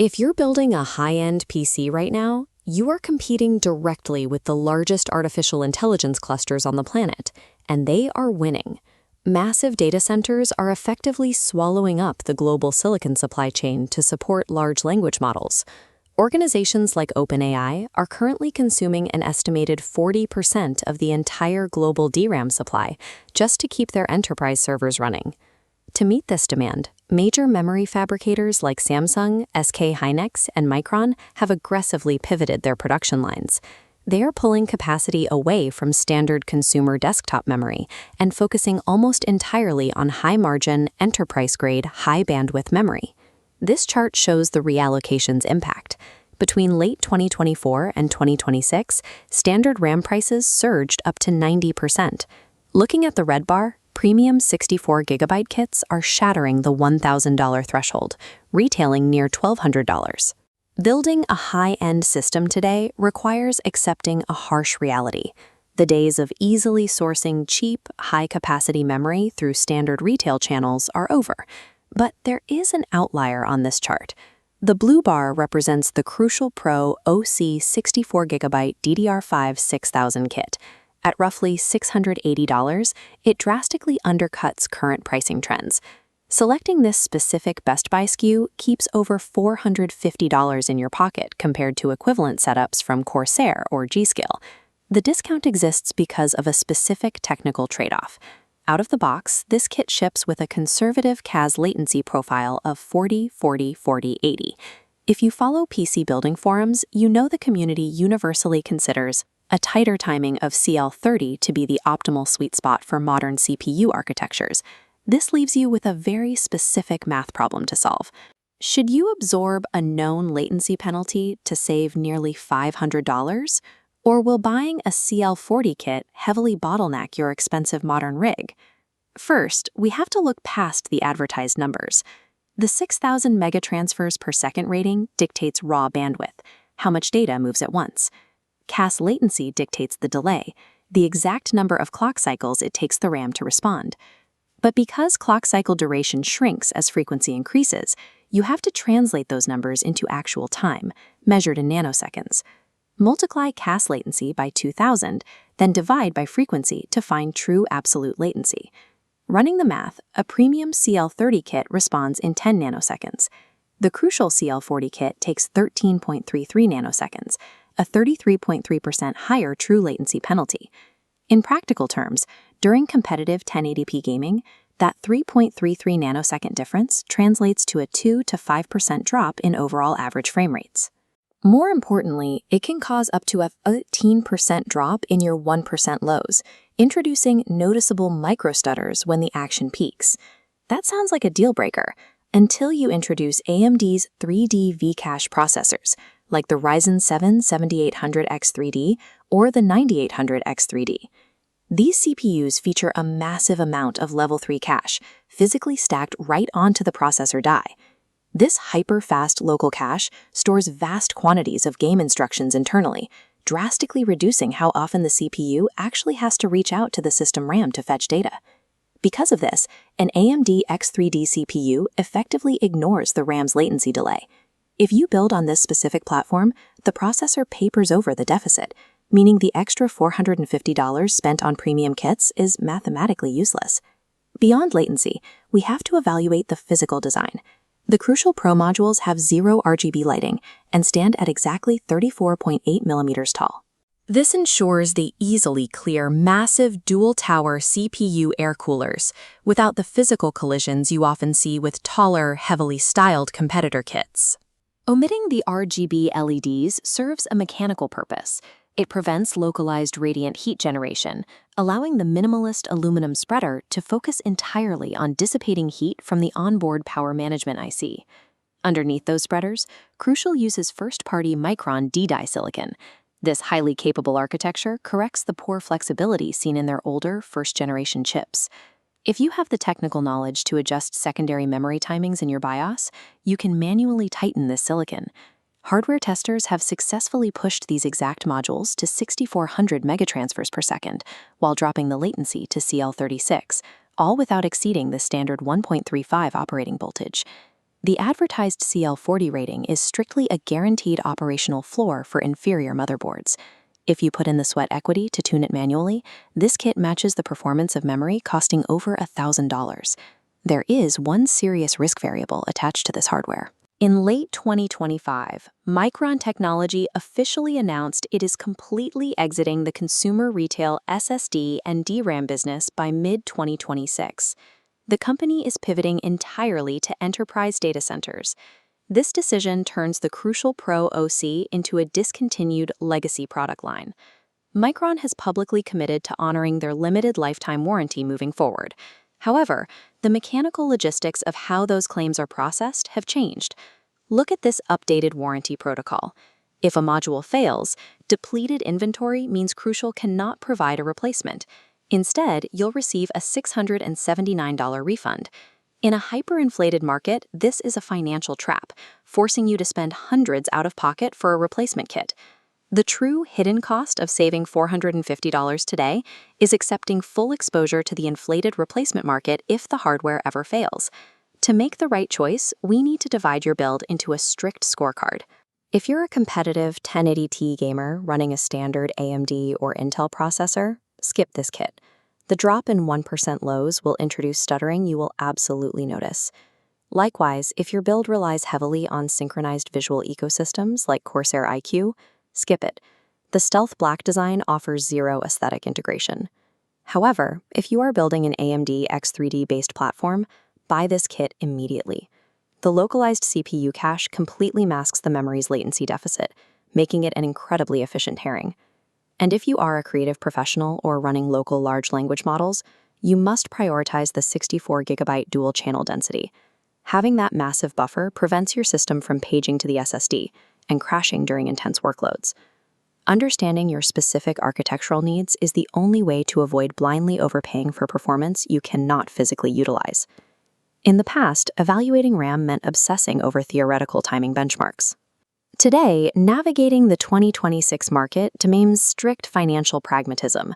If you're building a high-end PC right now, you are competing directly with the largest artificial intelligence clusters on the planet, and they are winning. Massive data centers are effectively swallowing up the global silicon supply chain to support large language models. Organizations like OpenAI are currently consuming an estimated 40% of the entire global DRAM supply just to keep their enterprise servers running. To meet this demand, major memory fabricators like Samsung, SK Hynix, and Micron have aggressively pivoted their production lines. They are pulling capacity away from standard consumer desktop memory and focusing almost entirely on high-margin, enterprise-grade, high-bandwidth memory. This chart shows the reallocation's impact. Between late 2024 and 2026, standard RAM prices surged up to 90%. Looking at the red bar, premium 64GB kits are shattering the $1,000 threshold, retailing near $1,200. Building a high-end system today requires accepting a harsh reality. The days of easily sourcing cheap, high-capacity memory through standard retail channels are over. But there is an outlier on this chart. The blue bar represents the Crucial Pro OC 64GB DDR5-6000 kit. At roughly $680, it drastically undercuts current pricing trends. Selecting this specific Best Buy SKU keeps over $450 in your pocket compared to equivalent setups from Corsair or G.Skill. The discount exists because of a specific technical trade-off. Out of the box, this kit ships with a conservative CAS latency profile of 40-40-40-80. If you follow PC building forums, you know the community universally considers a tighter timing of CL30 to be the optimal sweet spot for modern CPU architectures. This leaves you with a very specific math problem to solve. Should you absorb a known latency penalty to save nearly $500? Or will buying a CL40 kit heavily bottleneck your expensive modern rig? First, we have to look past the advertised numbers. The 6,000 megatransfers per second rating dictates raw bandwidth, how much data moves at once. CAS latency dictates the delay, the exact number of clock cycles it takes the RAM to respond. But because clock cycle duration shrinks as frequency increases, you have to translate those numbers into actual time, measured in nanoseconds. Multiply CAS latency by 2000, then divide by frequency to find true absolute latency. Running the math, a premium CL30 kit responds in 10 nanoseconds. The Crucial CL40 kit takes 13.33 nanoseconds, a 33.3% higher true latency penalty. In practical terms, during competitive 1080p gaming, that 3.33 nanosecond difference translates to a 2 to 5% drop in overall average frame rates. More importantly, it can cause up to a 18% drop in your 1% lows, introducing noticeable microstutters when the action peaks. That sounds like a deal breaker, until you introduce AMD's 3D V-Cache processors, like the Ryzen 7 7800 X3D or the 9800 X3D. These CPUs feature a massive amount of level 3 cache, physically stacked right onto the processor die. This hyper-fast local cache stores vast quantities of game instructions internally, drastically reducing how often the CPU actually has to reach out to the system RAM to fetch data. Because of this, an AMD X3D CPU effectively ignores the RAM's latency delay. If you build on this specific platform, the processor papers over the deficit, meaning the extra $450 spent on premium kits is mathematically useless. Beyond latency, we have to evaluate the physical design. The Crucial Pro modules have zero RGB lighting and stand at exactly 34.8 millimeters tall. This ensures they easily clear massive dual-tower CPU air coolers without the physical collisions you often see with taller, heavily styled competitor kits. Omitting the RGB LEDs serves a mechanical purpose. It prevents localized radiant heat generation, allowing the minimalist aluminum spreader to focus entirely on dissipating heat from the onboard power management IC. Underneath those spreaders, Crucial uses first-party Micron D-die silicon. This highly capable architecture corrects the poor flexibility seen in their older first-generation chips. If you have the technical knowledge to adjust secondary memory timings in your BIOS, you can manually tighten this silicon. Hardware testers have successfully pushed these exact modules to 6,400 megatransfers per second, while dropping the latency to CL36, all without exceeding the standard 1.35 operating voltage. The advertised CL40 rating is strictly a guaranteed operational floor for inferior motherboards. If you put in the sweat equity to tune it manually, this kit matches the performance of memory costing over $1,000. There is one serious risk variable attached to this hardware. In late 2025, Micron Technology officially announced it is completely exiting the consumer retail SSD and DRAM business by mid-2026. The company is pivoting entirely to enterprise data centers. This decision turns the Crucial Pro OC into a discontinued legacy product line. Micron has publicly committed to honoring their limited lifetime warranty moving forward. However, the mechanical logistics of how those claims are processed have changed. Look at this updated warranty protocol. If a module fails, depleted inventory means Crucial cannot provide a replacement. Instead, you'll receive a $679 refund. In a hyperinflated market, this is a financial trap, forcing you to spend hundreds out of pocket for a replacement kit. The true hidden cost of saving $450 today is accepting full exposure to the inflated replacement market if the hardware ever fails. To make the right choice, we need to divide your build into a strict scorecard. If you're a competitive 1080Ti gamer running a standard AMD or Intel processor, skip this kit. The drop in 1% lows will introduce stuttering you will absolutely notice. Likewise, if your build relies heavily on synchronized visual ecosystems like Corsair iQ, skip it. The stealth black design offers zero aesthetic integration. However, if you are building an AMD X3D based platform, buy this kit immediately. The localized CPU cache completely masks the memory's latency deficit, making it an incredibly efficient herring. And if you are a creative professional or running local large language models, you must prioritize the 64GB dual channel density. Having that massive buffer prevents your system from paging to the SSD and crashing during intense workloads. Understanding your specific architectural needs is the only way to avoid blindly overpaying for performance you cannot physically utilize. In the past, evaluating RAM meant obsessing over theoretical timing benchmarks. Today, navigating the 2026 market demands strict financial pragmatism.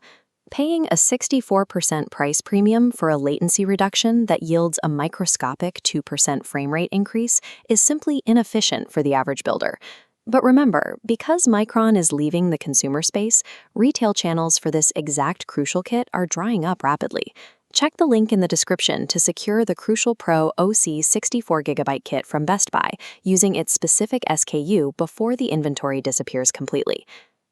Paying a 64% price premium for a latency reduction that yields a microscopic 2% frame rate increase is simply inefficient for the average builder. But remember, because Micron is leaving the consumer space, retail channels for this exact Crucial kit are drying up rapidly. Check the link in the description to secure the Crucial Pro OC 64GB kit from Best Buy using its specific SKU before the inventory disappears completely.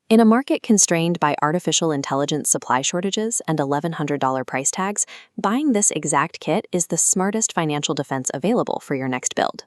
In a market constrained by artificial intelligence supply shortages and $1,100 price tags, buying this exact kit is the smartest financial defense available for your next build.